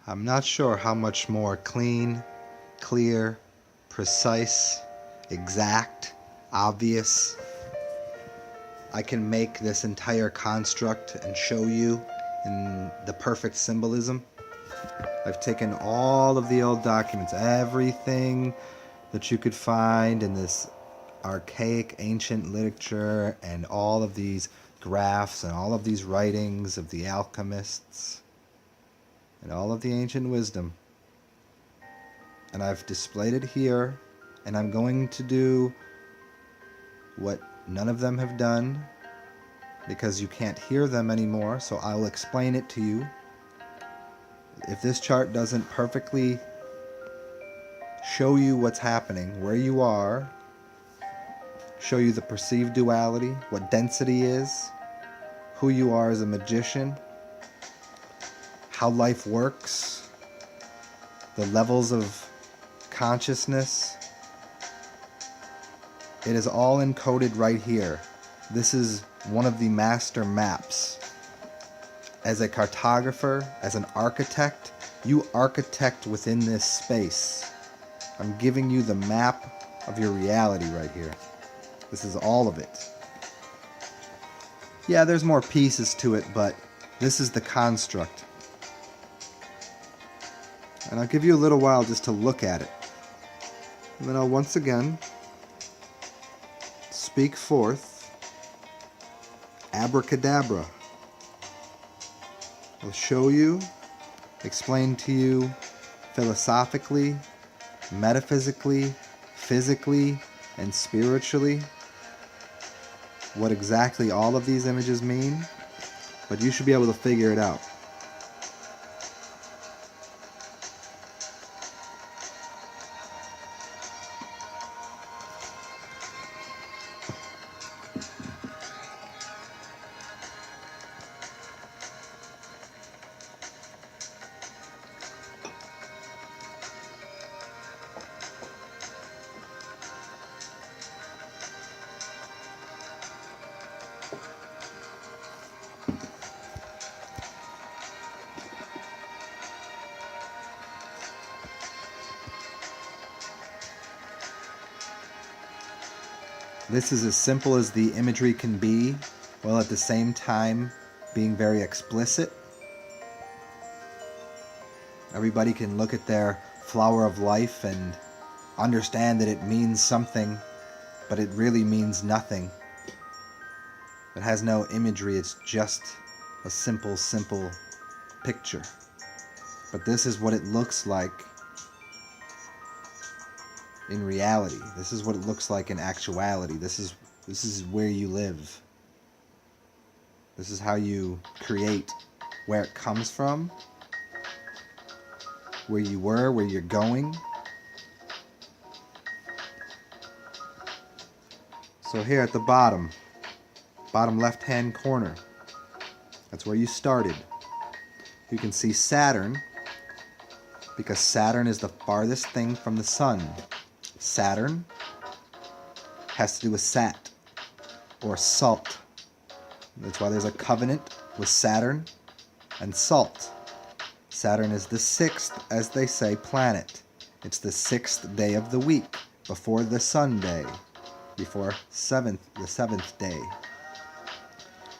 I'm not sure how much more clean, clear, precise, exact, obvious I can make this entire construct and show you in the perfect symbolism. I've taken all of the old documents, everything that you could find in this archaic ancient literature, and all of these graphs and all of these writings of the alchemists and all of the ancient wisdom. And I've displayed it here, and I'm going to do what none of them have done, because you can't hear them anymore, so I'll explain it to you. If this chart doesn't perfectly show you what's happening, where you are, show you the perceived duality, what density is, who you are as a magician, how life works, the levels of consciousness, it is all encoded right here. This is one of the master maps. As a cartographer, as an architect, you architect within this space. I'm giving you the map of your reality right here. This is all of it. Yeah, there's more pieces to it, but this is the construct. And I'll give you a little while just to look at it. And then I'll once again speak forth, abracadabra. I'll show you, explain to you philosophically, metaphysically, physically, and spiritually what exactly all of these images mean, but you should be able to figure it out. This is as simple as the imagery can be, while at the same time being very explicit. Everybody can look at their flower of life and understand that it means something, but it really means nothing. It has no imagery, it's just a simple picture. But this is what it looks like in reality. This is what it looks like in actuality. This is where you live. This is how you create, where it comes from, where you were, where you're going. So here at the bottom left-hand corner, that's where you started. You can see Saturn, because Saturn is the farthest thing from the sun. Saturn has to do with sat, or salt. That's why there's a covenant with Saturn and salt. Saturn is the sixth, as they say, planet. It's the sixth day of the week, before the sun day, before the seventh day.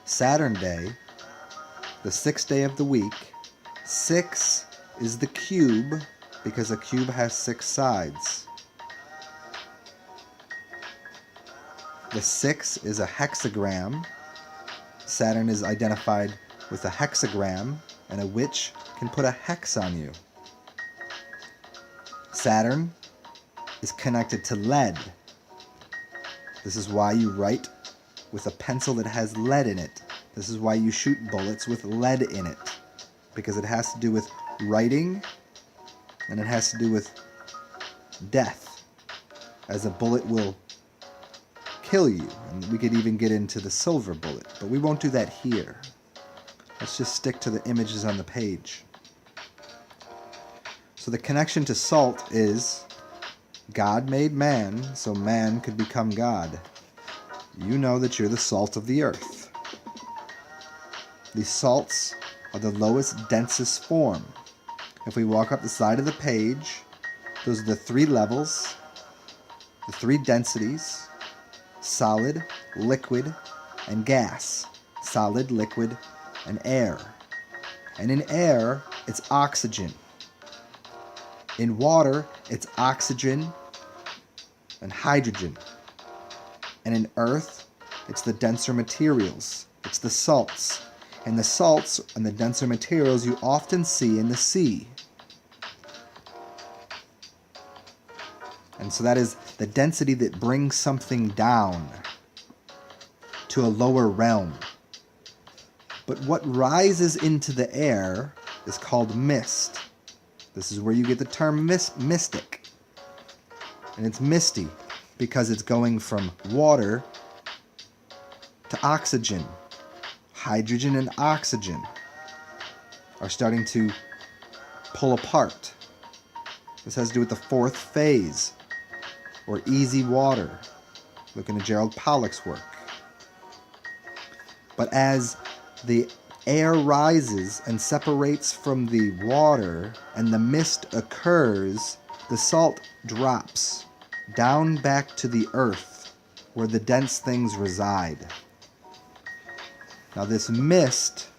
Saturn day, the sixth day of the week, 6 is the cube, because a cube has 6 sides. The 6 is a hexagram. Saturn is identified with a hexagram, and a witch can put a hex on you. Saturn is connected to lead. This is why you write with a pencil that has lead in it. This is why you shoot bullets with lead in it, because it has to do with writing, and it has to do with death, as a bullet will kill you. And we could even get into the silver bullet, but we won't do that here. Let's just stick to the images on the page. So the connection to salt is God made man so man could become God. You know that you're the salt of the earth. These salts are the lowest, densest form. If we walk up the side of the page, those are the 3 levels, the 3 densities: solid, liquid, and gas. Solid, liquid, and air. And in air, it's oxygen. In water, it's oxygen and hydrogen. And in earth, it's the denser materials. It's the salts. And the salts and the denser materials you often see in the sea. And so that is the density that brings something down to a lower realm. But what rises into the air is called mist. This is where you get the term mystic. And it's misty because it's going from water to oxygen. Hydrogen and oxygen are starting to pull apart. This has to do with the 4th phase, or easy water. Looking at Gerald Pollack's work. But as the air rises and separates from the water and the mist occurs, the salt drops down back to the earth where the dense things reside. Now this mist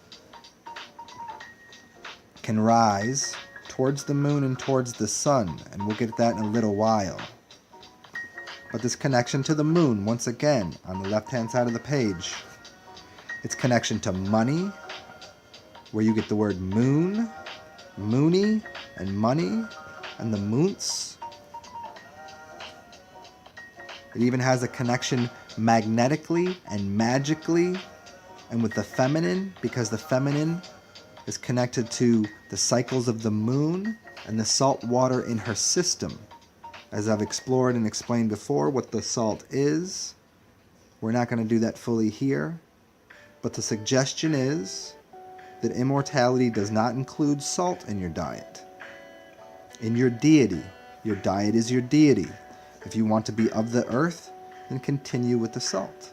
can rise towards the moon and towards the sun, and we'll get to that in a little while. But this connection to the moon, once again, on the left-hand side of the page, its connection to money, where you get the word moon, moony, and money, and the moons. It even has a connection magnetically and magically, and with the feminine, because the feminine is connected to the cycles of the moon and the salt water in her system. As I've explored and explained before what the salt is, we're not going to do that fully here. But the suggestion is that immortality does not include salt in your diet. In your deity, your diet is your deity. If you want to be of the earth, then continue with the salt.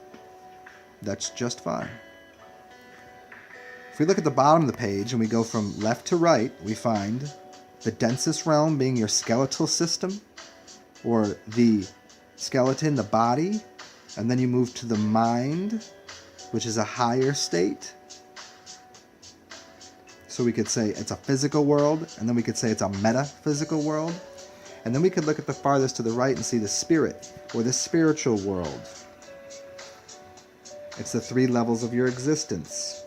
That's just fine. If we look at the bottom of the page and we go from left to right, we find the densest realm being your skeletal system, or the skeleton, the body, and then you move to the mind, which is a higher state. So we could say it's a physical world, and then we could say it's a metaphysical world. And then we could look at the farthest to the right and see the spirit, or the spiritual world. It's the 3 levels of your existence.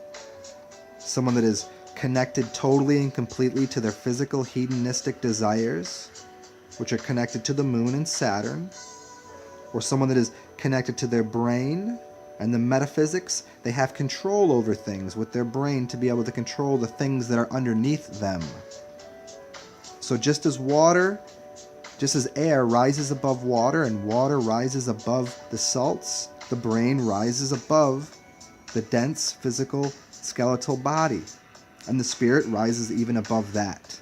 Someone that is connected totally and completely to their physical hedonistic desires, which are connected to the moon and Saturn, or someone that is connected to their brain and the metaphysics. They have control over things with their brain to be able to control the things that are underneath them. So just as air rises above water and water rises above the salts, the brain rises above the dense physical skeletal body, and the spirit rises even above that.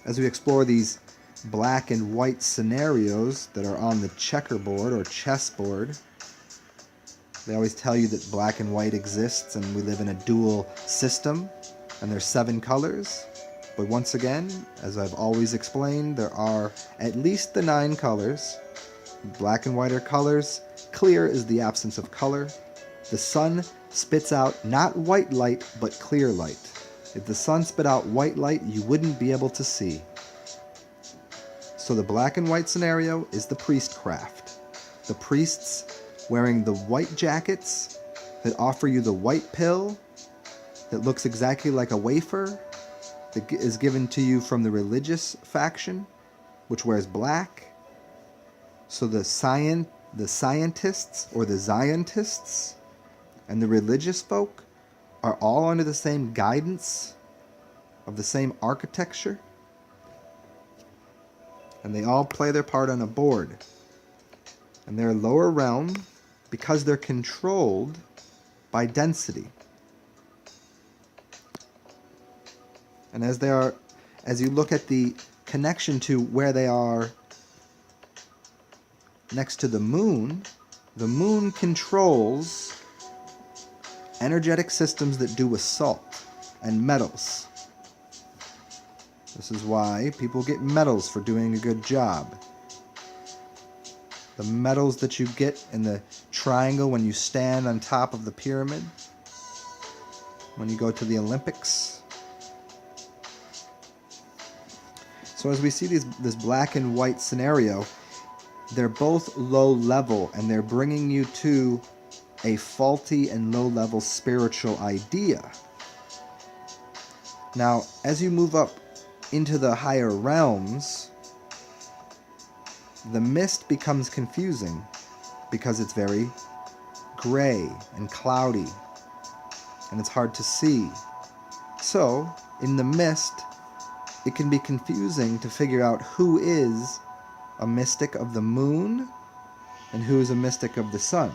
As we explore these black and white scenarios that are on the checkerboard or chessboard, they always tell you that black and white exists and we live in a dual system, and there's 7 colors. But once again, as I've always explained, there are at least the 9 colors. Black and white are colors. Clear is the absence of color. The sun spits out not white light, but clear light. If the sun spit out white light, you wouldn't be able to see. So the black and white scenario is the priestcraft. The priests wearing the white jackets that offer you the white pill that looks exactly like a wafer, that is given to you from the religious faction, which wears black. So the scientists or the Zionists and the religious folk are all under the same guidance of the same architecture, and they all play their part on a board. And they're lower realm because they're controlled by density. And as you look at the connection to where they are next to the moon controls energetic systems that do with salt. and medals. This is why people get medals for doing a good job. The medals that you get in the triangle when you stand on top of the pyramid, when you go to the Olympics. So as we see this black and white scenario, they're both low level, and they're bringing you to a faulty and low level spiritual idea. Now, as you move up into the higher realms, the mist becomes confusing because it's very gray and cloudy, and it's hard to see. So, in the mist, it can be confusing to figure out who is a mystic of the moon and who is a mystic of the sun.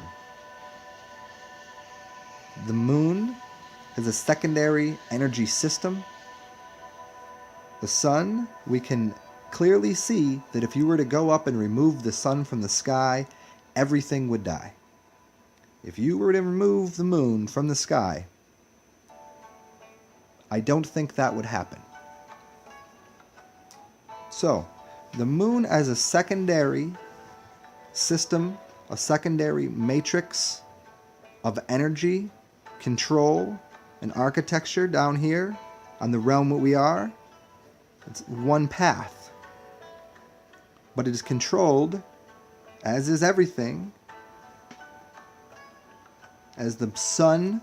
The moon is a secondary energy system. The sun, we can clearly see that if you were to go up and remove the sun from the sky, everything would die. If you were to remove the moon from the sky, I don't think that would happen. So, the moon as a secondary system, a secondary matrix of energy, control, and architecture down here on the realm that we are, it's one path. But it is controlled, as is everything, as the sun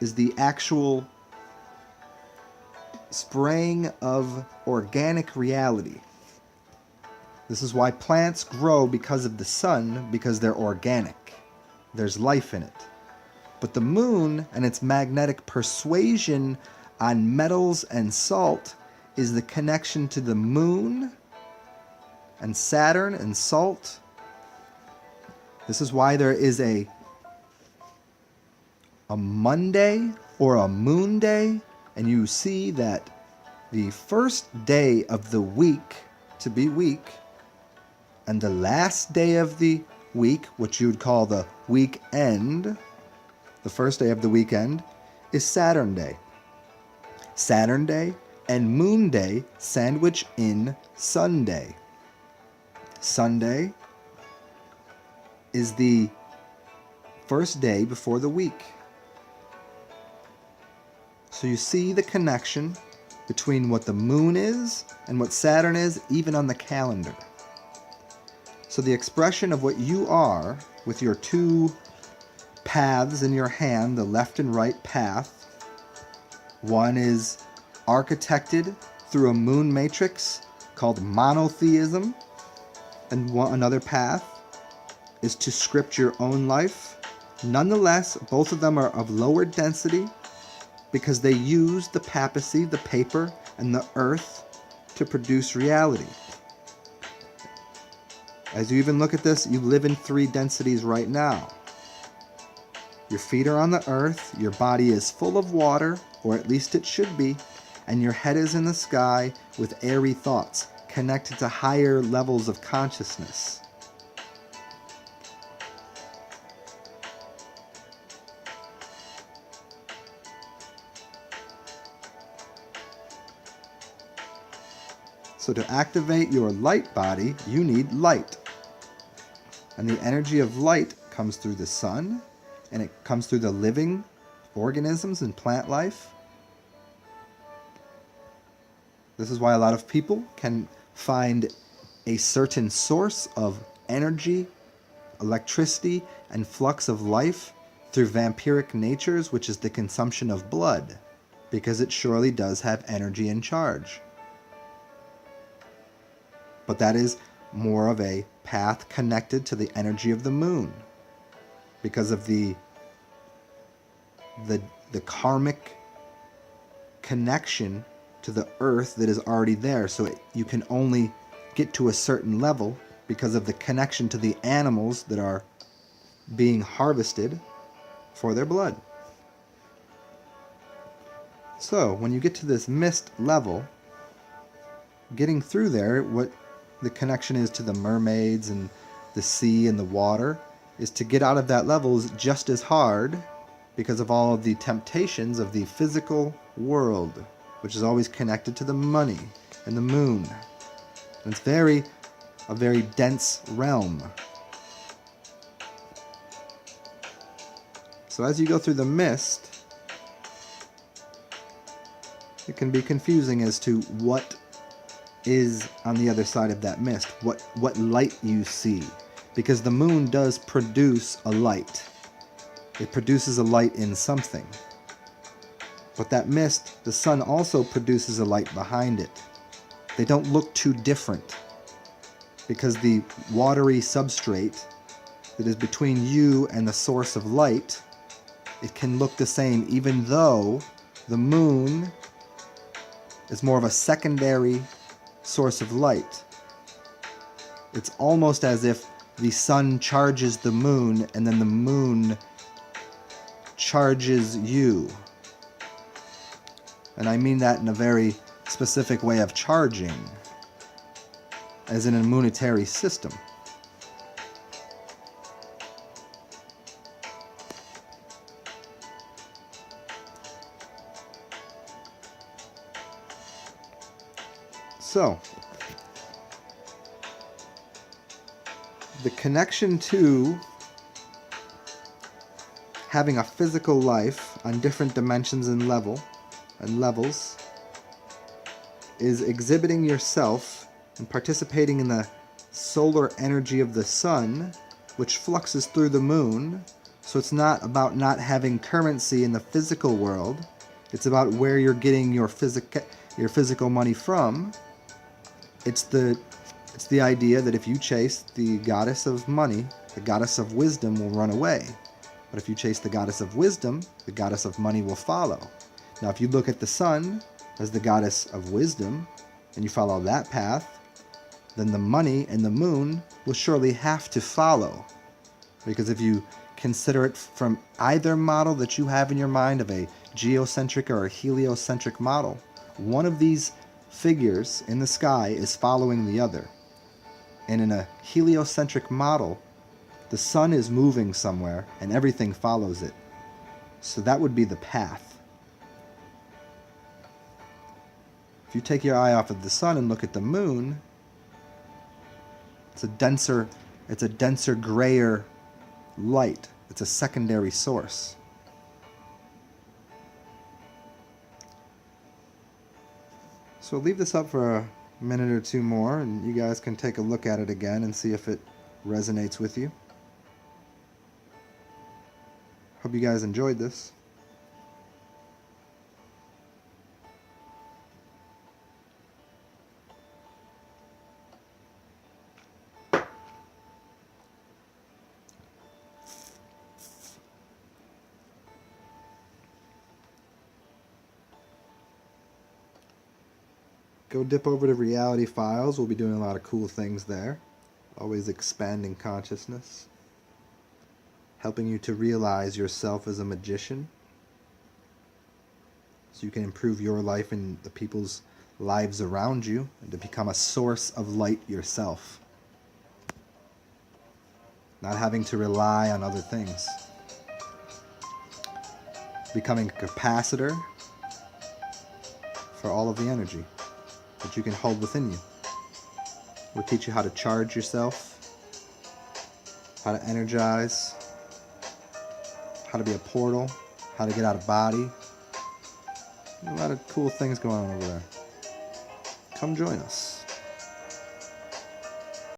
is the actual spraying of organic reality. This is why plants grow because of the sun, because they're organic. There's life in it. But the moon and its magnetic persuasion on metals and salt is the connection to the moon and Saturn and salt. This is why there is a Monday or a moon day, and you see that the first day of the week to be week, and the last day of the week, which you would call the weekend, the first day of the weekend, is Saturn Day. Saturn Day and Moon Day sandwich in Sunday. Sunday is the first day before the week. So you see the connection between what the moon is and what Saturn is, even on the calendar. So the expression of what you are with your two paths in your hand, the left and right path, one is architected through a moon matrix called monotheism, and another path is to script your own life. Nonetheless, both of them are of lower density because they use the papacy, the paper, and the earth to produce reality. As you even look at this, you live in 3 densities right now. Your feet are on the earth, your body is full of water, or at least it should be, and your head is in the sky with airy thoughts, connected to higher levels of consciousness. So to activate your light body, you need light. And the energy of light comes through the sun, and it comes through the living organisms and plant life. This is why a lot of people can find a certain source of energy, electricity, and flux of life through vampiric natures, which is the consumption of blood, because it surely does have energy and charge. But that is more of a path connected to the energy of the moon, because of the karmic connection to the earth that is already there. So you can only get to a certain level because of the connection to the animals that are being harvested for their blood. So when you get to this mist level, getting through there, what the connection is to the mermaids and the sea and the water, is to get out of that level is just as hard because of all of the temptations of the physical world, which is always connected to the money and the moon. And it's a very dense realm. So as you go through the mist, it can be confusing as to what is on the other side of that mist, what light you see, because the moon does produce a light. It produces a light in something. But that mist, the sun also produces a light behind it. They don't look too different, because the watery substrate that is between you and the source of light, it can look the same, even though the moon is more of a secondary source of light. It's almost as if the sun charges the moon and then the moon charges you. And I mean that in a very specific way of charging, as in a monetary system. So, the connection to having a physical life on different dimensions and levels is exhibiting yourself and participating in the solar energy of the sun, which fluxes through the moon. So it's not about not having currency in the physical world. It's about where you're getting your physical money from. It's the idea that if you chase the goddess of money, the goddess of wisdom will run away. But if you chase the goddess of wisdom, the goddess of money will follow. Now, if you look at the sun as the goddess of wisdom, and you follow that path, then the money and the moon will surely have to follow. Because if you consider it from either model that you have in your mind of a geocentric or a heliocentric model, one of these figures in the sky is following the other. And in a heliocentric model, the sun is moving somewhere and everything follows it. So that would be the path. If you take your eye off of the sun and look at the moon, it's a denser, grayer light. It's a secondary source. So I'll leave this up for a minute or two more, and you guys can take a look at it again and see if it resonates with you. Hope you guys enjoyed this. Go dip over to Reality Files. We'll be doing a lot of cool things there. Always expanding consciousness. Helping you to realize yourself as a magician. So you can improve your life and the people's lives around you. And to become a source of light yourself. Not having to rely on other things. Becoming a capacitor for all of the energy that you can hold within you. We'll teach you how to charge yourself, how to energize, how to be a portal, how to get out of body. A lot of cool things going on over there. Come join us.